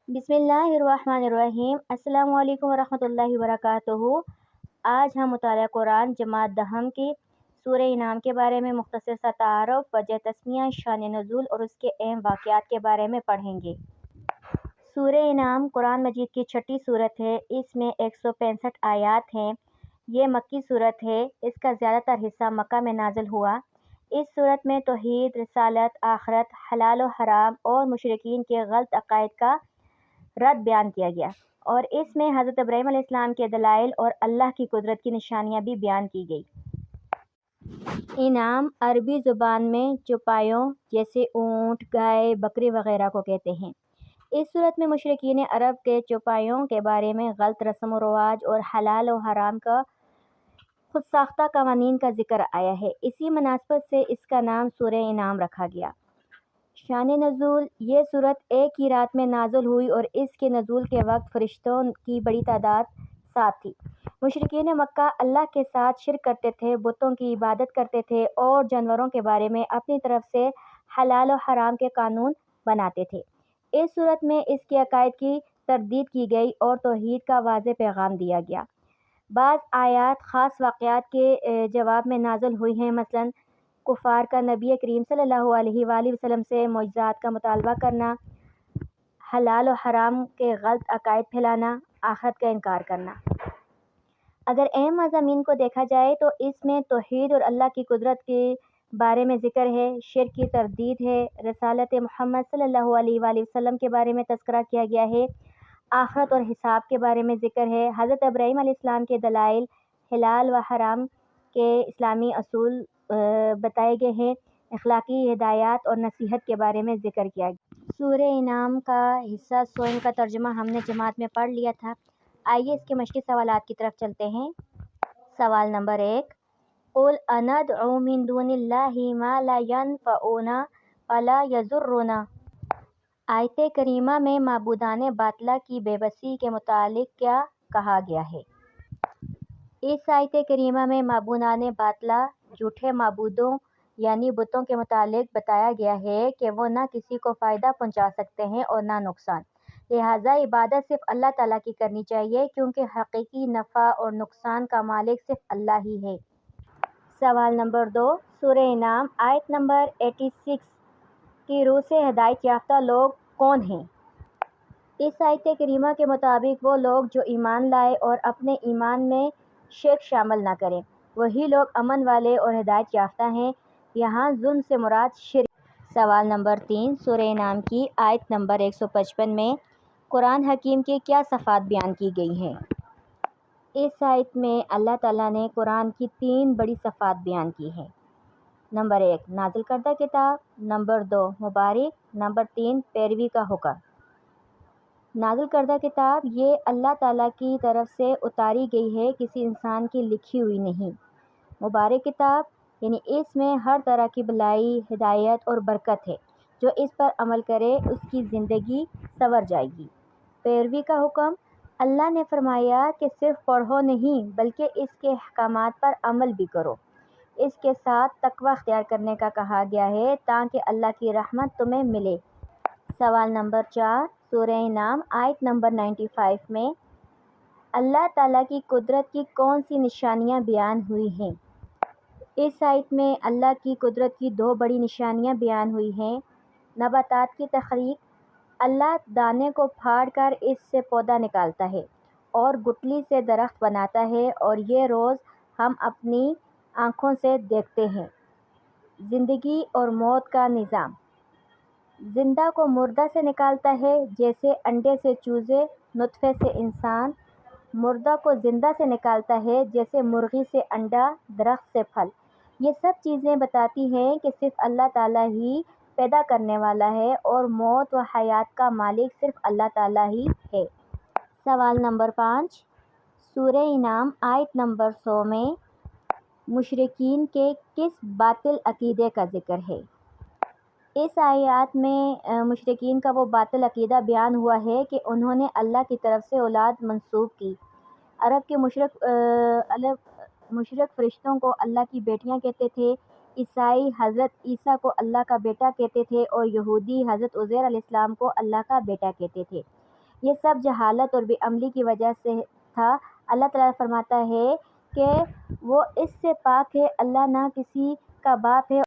बिस्मिल्लाहिर्रहमानिर्रहीम। अस्सलामु अलैकुम वरहमतुल्लाहि वबरकातुहू। आज हम मुताला कुरान जमात दहम की सूरह इनाम के बारे में मुख्तसर सा तारुफ, वजह तस्मिया, शान नुज़ूल और उसके अहम वाक़यात के बारे में पढ़ेंगे। सूरह इनाम कुरान मजीद की छठी सूरत है। इसमें 165 आयात हैं। ये मक्की सूरत है। इसका ज़्यादातर हिस्सा मक्का में नाज़िल हुआ। इस सूरत में तौहीद, रिसालत, आखरत, हलाल और हराम और मुशरिकीन के गलत अक़ायद का रद्द बयान किया गया, और इसमें हज़रत इब्राहीम अलैहिस्सलाम के दलाइल और अल्लाह की कुदरत की निशानियाँ भी बयान की गई। इनाम अरबी ज़ुबान में चौपायों जैसे ऊँट, गाय, बकरी वगैरह को कहते हैं। इस सूरत में मुशरिकीन अरब के चौपायों के बारे में गलत रस्म व रवाज और हलाल और हराम का खुद साख्ता कवानीन का जिक्र आया है। इसी मुनासबत से इसका नाम सूरह इनाम रखा गया। शान नुज़ूल, ये सूरत एक ही रात में नाज़िल हुई और इसके नुज़ूल के वक्त फरिश्तों की बड़ी तादाद साथ थी। मुशरिकीन मक्का अल्लाह के साथ शिरक करते थे, बुतों की इबादत करते थे और जानवरों के बारे में अपनी तरफ से हलाल और हराम के कानून बनाते थे। इस सूरत में इसके अकायद की तरदीद की गई और तौहीद का वाज़ेह पैगाम दिया गया। बाज़ आयात ख़ास वाक़यात के जवाब में नाज़िल हुई हैं। मसलन कुफ़ार का नबी करीम सल्लल्लाहु अलैहि वसल्लम से मुअज़्ज़ात का मुतालबा करना, हलाल और हराम के गलत अकायद फैलाना, आखिरत का इनकार करना। अगर अहम मज़ामीन को देखा जाए तो इसमें तौहीद और अल्लाह की कुदरत के बारे में ज़िक्र है, शिर्क की तरदीद है, रसालत मोहम्मद सल्लल्लाहु अलैहि वसल्लम के बारे में तज़किरा किया गया है, आखिरत और हिसाब के बारे में ज़िक्र है, हज़रत इब्राहीम अलैहिस्सलाम के दलाइल, हलाल व हराम के इस्लामी असूल बताए गए हैं, अखलाकी हिदायत और नसीहत के बारे में ज़िक्र किया गया। सूरह इनाम का हिस्सा सोइन का तर्जुमा हमने जमात में पढ़ लिया था। आइए इसके मशक़ी सवालात की तरफ चलते हैं। सवाल नंबर 1, क़ुल अनदअु मिन दूनिल्लाहि मा ला यनफ़उना व ला यज़ुर्रुना। आयत करीमा में माबूदान बातिला की बेबसी के मुतालिक क्या कहा गया है? इस आयत करीमा में माबूदान बातिला, झूठे माबूदों यानी बुतों के मुतालिक बताया गया है कि वो ना किसी को फ़ायदा पहुंचा सकते हैं और ना नुकसान, लिहाजा इबादत सिर्फ अल्लाह ताला की करनी चाहिए, क्योंकि हकीकी नफ़ा और नुकसान का मालिक सिर्फ अल्लाह ही है। सवाल नंबर 2, सूरह इनाम आयत नंबर 86 की रूह से हिदायत याफ्ता लोग कौन हैं? इस आयत करीमा के मुताबिक वो लोग जो ईमान लाए और अपने ईमान में शिर्क शामिल ना करें, वही लोग अमन वाले और हिदायत याफ्ता हैं। यहाँ जुल्म से मुराद शिर्क। सवाल नंबर 3, सूरह इनाम की आयत नंबर 155 में कुरान हकीम की क्या सफ़ात बयान की गई हैं? इस आयत में अल्लाह ताला ने कुरान की 3 बड़ी सफ़ात बयान की हैं। नंबर 1, नाज़िल करदा किताब, नंबर 2, मुबारक, नंबर 3, पैरवी का हुक्म। नाज़िल करदा किताब ये अल्लाह ताला की तरफ से उतारी गई है, किसी इंसान की लिखी हुई नहीं। मुबारक किताब यानी इसमें हर तरह की भलाई, हिदायत और बरकत है। जो इस पर अमल करे उसकी ज़िंदगी संवर जाएगी। पैरवी का हुक्म, अल्लाह ने फरमाया कि सिर्फ पढ़ो नहीं बल्कि इसके अहकामात पर अमल भी करो। इसके साथ तकवा अख्तियार करने का कहा गया है ताकि अल्लाह की रहमत तुम्हें मिले। सवाल नंबर 4, सूरह इनाम आयत नंबर 95 में अल्लाह ताला की कुदरत की कौन सी निशानियाँ बयान हुई हैं? इस आयत में अल्लाह की कुदरत की 2 बड़ी निशानियाँ बयान हुई हैं। नबातात की तख्लीक, अल्लाह दाने को फाड़ कर इससे पौधा निकालता है और गुठली से दरख्त बनाता है, और ये रोज़ हम अपनी आँखों से देखते हैं। ज़िंदगी और मौत का निज़ाम, जिंदा को मुर्दा से निकालता है, जैसे अंडे से चूज़े, नुतफ़े से इंसान। मुर्दा को ज़िंदा से निकालता है, जैसे मुर्गी से अंडा, दरख्त से फल। ये सब चीज़ें बताती हैं कि सिर्फ अल्लाह ताला ही पैदा करने वाला है और मौत व हयात का मालिक सिर्फ अल्लाह ताला ही है। सवाल नंबर 5, सूरह इनाम आयत नंबर 100 में मुशरिकीन के किस बातिल अकीदे का ज़िक्र है? इस आयत में मुशरिकीन का वो बातिल अकीदा बयान हुआ है कि उन्होंने अल्लाह की तरफ से औलाद मंसूब की। अरब के मुशरिक फ़रिश्तों को अल्लाह की बेटियां कहते थे, ईसाई हज़रत ईसा को अल्लाह का बेटा कहते थे और यहूदी हज़रत उज़ैर अलैहिस्सलाम को अल्लाह का बेटा कहते थे। یہ سب جہالت اور بے عملی کی وجہ سے تھا۔ اللہ تعالیٰ فرماتا ہے کہ وہ اس سے پاک ہے، اللہ نہ کسی کا باپ ہے۔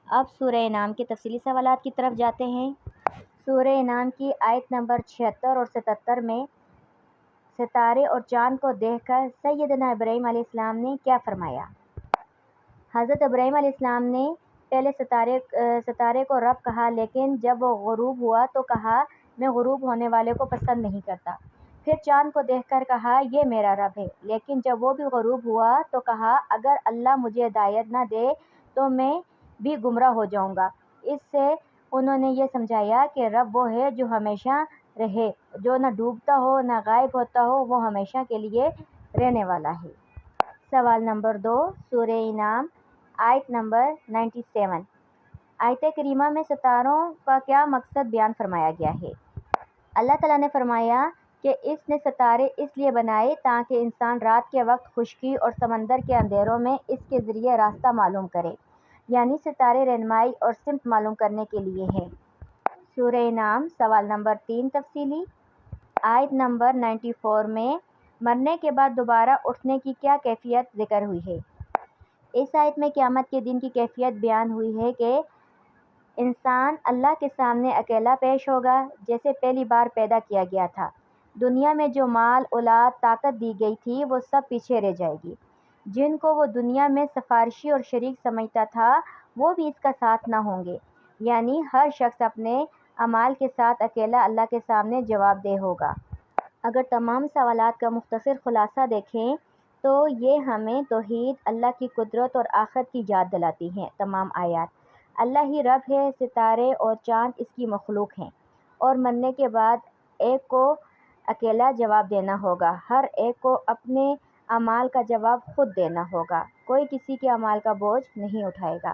اب سورہ انعام کے تفصیلی سوالات کی طرف جاتے ہیں۔ سورہ انعام کی آیت نمبر 76 اور 77 میں ستارے اور چاند کو دیکھ کر سیدنا ابراہیم علیہ السلام نے کیا فرمایا؟ حضرت ابراہیم علیہ السلام نے پہلے ستارے کو رب کہا، لیکن جب وہ غروب ہوا تو کہا میں غروب ہونے والے کو پسند نہیں کرتا۔ پھر چاند کو دیکھ کر کہا یہ میرا رب ہے، لیکن جب وہ بھی غروب ہوا تو کہا اگر اللہ مجھے ہدایت نہ دے تو میں بھی گمراہ ہو جاؤں گا۔ اس سے انہوں نے یہ سمجھایا کہ رب وہ ہے جو ہمیشہ رہے، جو نہ ڈوبتا ہو نہ غائب ہوتا ہو، وہ ہمیشہ کے لیے رہنے والا ہے۔ سوال نمبر 2، سورہ انعام آیت نمبر 97۔ آیت کریمہ میں ستاروں کا کیا مقصد بیان فرمایا گیا ہے؟ اللہ تعالیٰ نے فرمایا کہ اس نے ستارے اس لیے بنائے تاکہ انسان رات کے وقت خشکی اور سمندر کے اندھیروں میں اس کے ذریعے راستہ معلوم کرے، یعنی ستارے رہنمائی اور سمت معلوم کرنے کے لیے ہیں۔ سورہ انعام سوال نمبر 3 تفصیلی۔ آیت نمبر 94 میں مرنے کے بعد دوبارہ اٹھنے کی کیا کیفیت ذکر ہوئی ہے؟ اس آیت میں قیامت کے دن کی کیفیت بیان ہوئی ہے کہ انسان اللہ کے سامنے اکیلا پیش ہوگا جیسے پہلی بار پیدا کیا گیا تھا۔ دنیا میں جو مال، اولاد، طاقت دی گئی تھی وہ سب پیچھے رہ جائے گی۔ جن کو وہ دنیا میں سفارشی اور شریک سمجھتا تھا وہ بھی اس کا ساتھ نہ ہوں گے، یعنی ہر شخص اپنے اعمال کے ساتھ اکیلا اللہ کے سامنے جواب دہ ہوگا۔ اگر تمام سوالات کا مختصر خلاصہ دیکھیں تو یہ ہمیں توحید، اللہ کی قدرت اور آخرت کی یاد دلاتی ہیں۔ تمام آیات اللہ ہی رب ہے، ستارے اور چاند اس کی مخلوق ہیں، اور مرنے کے بعد ایک کو اکیلا جواب دینا ہوگا، ہر ایک کو اپنے اعمال کا جواب خود دینا ہوگا، کوئی کسی کے اعمال کا بوجھ نہیں اٹھائے گا۔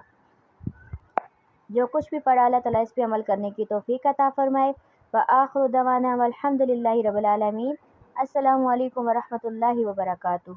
جو کچھ بھی پڑھا اللہ تعالیٰ اس پہ عمل کرنے کی توفیق عطا فرمائے۔ وآخر دعوانا والحمد للہ رب العالمین۔ السلام علیکم ورحمۃ اللہ وبرکاتہ۔